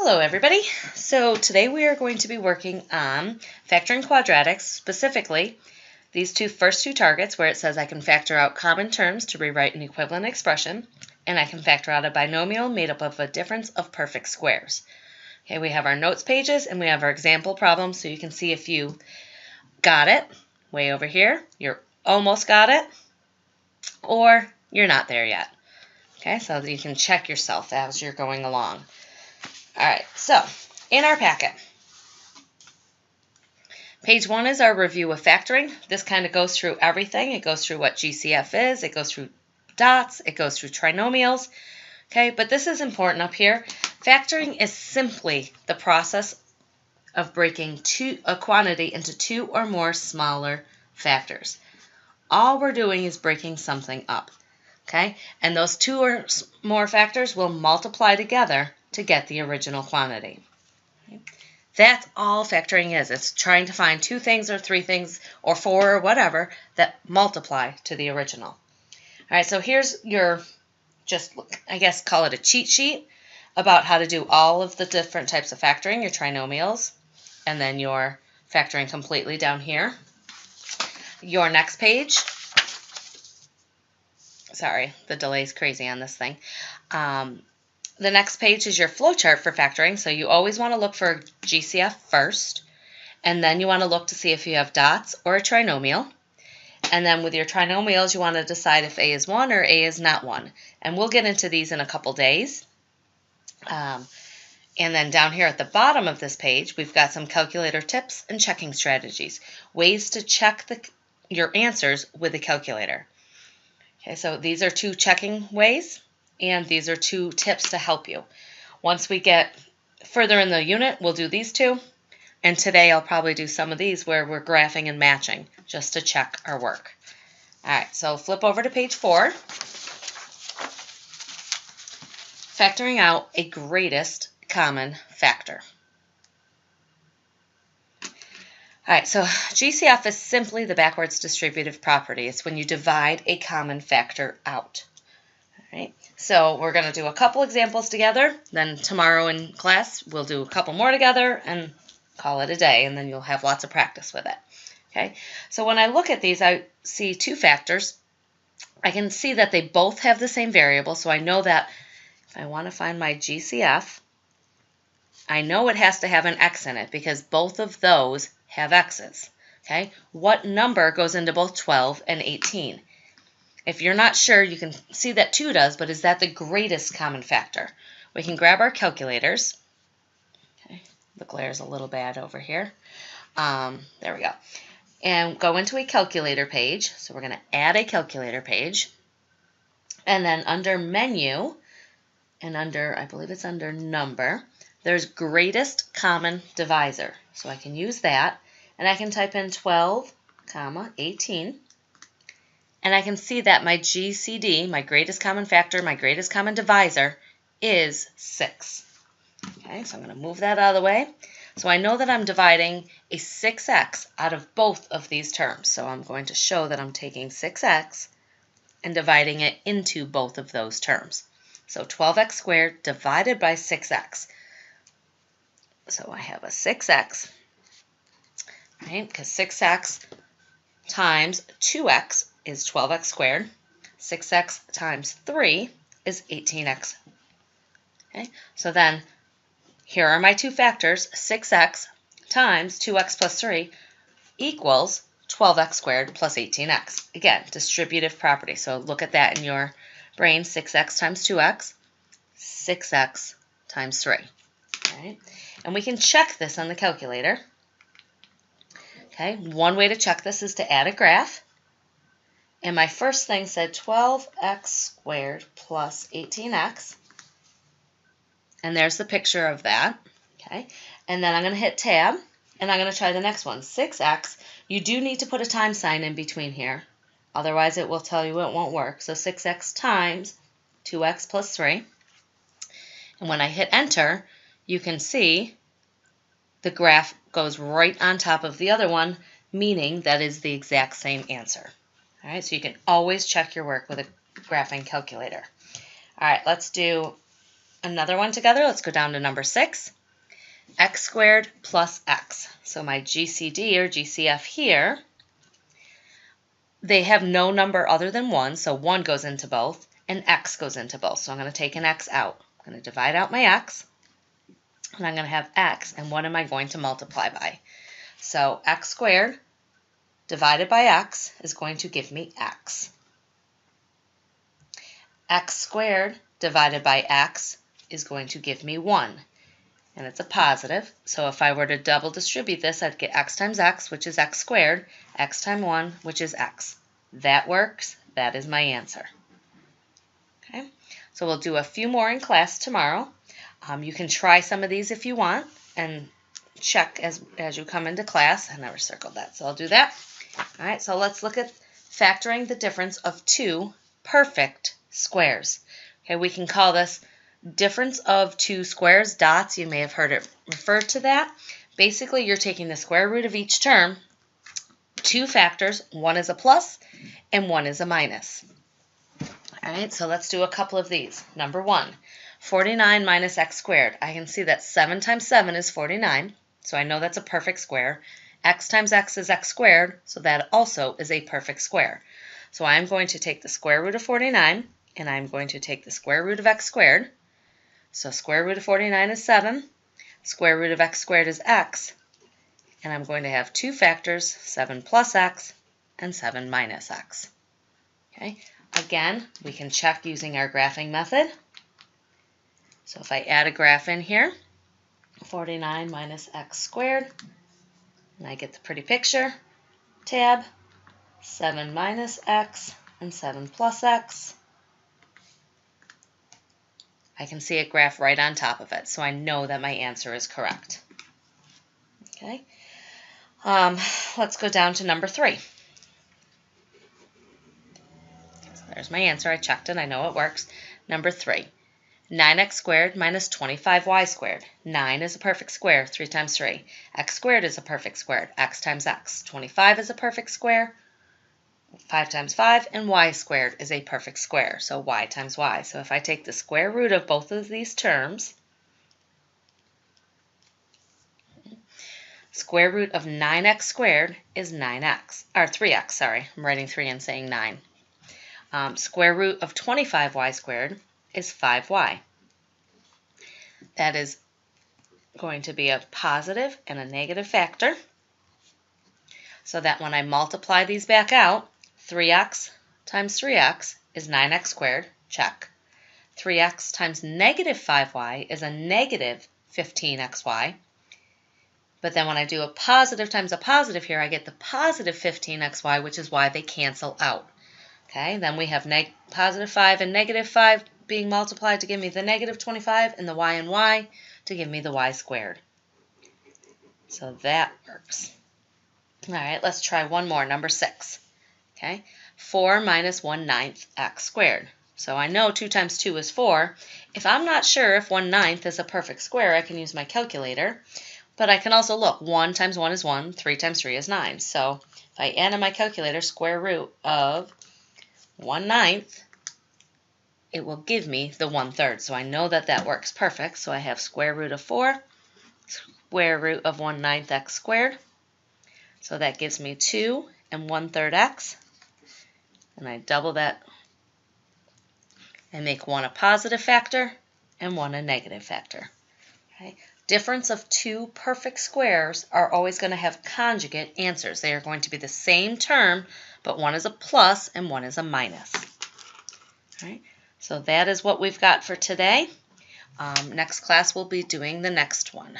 Hello everybody. So today we are going to be working on factoring quadratics, specifically these first two targets where it says I can factor out common terms to rewrite an equivalent expression, and I can factor out a binomial made up of a difference of perfect squares. Okay, we have our notes pages and we have our example problems, so you can see if you got it way over here, you're almost got it, or you're not there yet. Okay, so you can check yourself as you're going along. All right, so in our packet, page 1 is our review of factoring. This kind of goes through everything. It goes through what GCF is. It goes through dots. It goes through trinomials. Okay, but this is important up here. Factoring is simply the process of breaking a quantity into two or more smaller factors. All we're doing is breaking something up. Okay, and those two or more factors will multiply together to get the original quantity. Okay. That's all factoring is. It's trying to find two things or three things or four or whatever that multiply to the original. All right, so here's your, I guess call it a cheat sheet about how to do all of the different types of factoring, your trinomials, and then your factoring completely down here. Your next page, sorry, the delay is crazy on this thing. The next page is your flowchart for factoring. So you always want to look for GCF first, and then you want to look to see if you have dots or a trinomial. And then with your trinomials, you want to decide if A is 1 or A is not 1. And we'll get into these in a couple days. And then down here at the bottom of this page, we've got some calculator tips and checking strategies, ways to check your answers with a calculator. Okay, so these are two checking ways, and these are two tips to help you. Once we get further in the unit, we'll do these two. And today I'll probably do some of these where we're graphing and matching just to check our work. All right, so flip over to page 4. Factoring out a greatest common factor. All right, so GCF is simply the backwards distributive property. It's when you divide a common factor out. All right, so we're going to do a couple examples together. Then tomorrow in class, we'll do a couple more together and call it a day, and then you'll have lots of practice with it. Okay, so when I look at these, I see two factors. I can see that they both have the same variable, so I know that if I want to find my GCF, I know it has to have an x in it because both of those have x's. Okay, what number goes into both 12 and 18? If you're not sure, you can see that 2 does, but is that the greatest common factor? We can grab our calculators. Okay, the glare is a little bad over here. There we go. And go into a calculator page. So we're going to add a calculator page. And then under menu, and under, I believe it's under number, there's greatest common divisor. So I can use that, and I can type in 12, 18. And I can see that my GCD, my greatest common factor, my greatest common divisor, is 6. Okay, so I'm going to move that out of the way. So I know that I'm dividing a 6x out of both of these terms. So I'm going to show that I'm taking 6x and dividing it into both of those terms. So 12x squared divided by 6x. So I have a 6x, right? Because 6x times 2x is 12x squared. 6x times 3 is 18x. Okay, so then here are my two factors. 6x times 2x plus 3 equals 12x squared plus 18x. Again, distributive property. So look at that in your brain. 6x times 2x, 6x times 3. Right? And we can check this on the calculator. Okay, one way to check this is to add a graph. And my first thing said 12x squared plus 18x. And there's the picture of that. Okay, and then I'm going to hit tab, and I'm going to try the next one. 6x, you do need to put a time sign in between here. Otherwise, it will tell you it won't work. So 6x times 2x plus 3. And when I hit enter, you can see the graph goes right on top of the other one, meaning that is the exact same answer. All right, so you can always check your work with a graphing calculator. All right, let's do another one together. Let's go down to number 6. X squared plus x. So my GCD or GCF here, they have no number other than 1, so 1 goes into both, and x goes into both. So I'm going to take an x out. I'm going to divide out my x, and I'm going to have x, and what am I going to multiply by? So x squared divided by x is going to give me x. X squared divided by x is going to give me 1. And it's a positive, so if I were to double distribute this, I'd get x times x, which is x squared, x times 1, which is x. That works. That is my answer. Okay, so we'll do a few more in class tomorrow. You can try some of these if you want, and check as you come into class. I never circled that, so I'll do that. All right, so let's look at factoring the difference of 2 perfect squares. Okay, we can call this difference of 2 squares, dots. You may have heard it referred to that. Basically, you're taking the square root of each term, 2 factors, one is a plus and one is a minus. All right, so let's do a couple of these. Number 1, 49 minus x squared. I can see that 7 times 7 is 49, so I know that's a perfect square. X times x is x squared, so that also is a perfect square. So I'm going to take the square root of 49, and I'm going to take the square root of x squared. So square root of 49 is 7, square root of x squared is x, and I'm going to have 2 factors, 7 plus x and 7 minus x. Okay, again, we can check using our graphing method. So if I add a graph in here, 49 minus x squared, and I get the pretty picture, tab, 7 minus x and 7 plus x. I can see a graph right on top of it, so I know that my answer is correct. Okay, let's go down to number 3. So there's my answer. I checked it. I know it works. Number 3, 9x squared minus 25y squared. 9 is a perfect square, 3 times 3. X squared is a perfect square, x times x. 25 is a perfect square, 5 times 5, and y squared is a perfect square, so y times y. So if I take the square root of both of these terms, square root of 9x squared is 9x, or 3x, sorry. I'm writing 3 and saying 9. Square root of 25y squared is 5y. That is going to be a positive and a negative factor, so that when I multiply these back out, 3x times 3x is 9x squared, check. 3x times negative 5y is a negative 15xy. But then when I do a positive times a positive here, I get the positive 15xy, which is why they cancel out. Okay, then we have positive 5 and negative 5 being multiplied to give me the negative 25, and the y and y to give me the y squared. So that works. All right, let's try one more, number 6. Okay, 4 minus 1/9 x squared. So I know 2 times 2 is 4. If I'm not sure if 1/9 is a perfect square, I can use my calculator. But I can also look, 1 times 1 is 1, 3 times 3 is 9. So if I add in my calculator square root of 1/9, it will give me the 1/3. So I know that that works perfect. So I have square root of 4, square root of 1/9 x squared. So that gives me 2 and 1/3 x. And I double that and make one a positive factor and one a negative factor. Okay. Difference of 2 perfect squares are always going to have conjugate answers. They are going to be the same term, but one is a plus and one is a minus. All right. So that is what we've got for today. Next class we'll be doing the next one.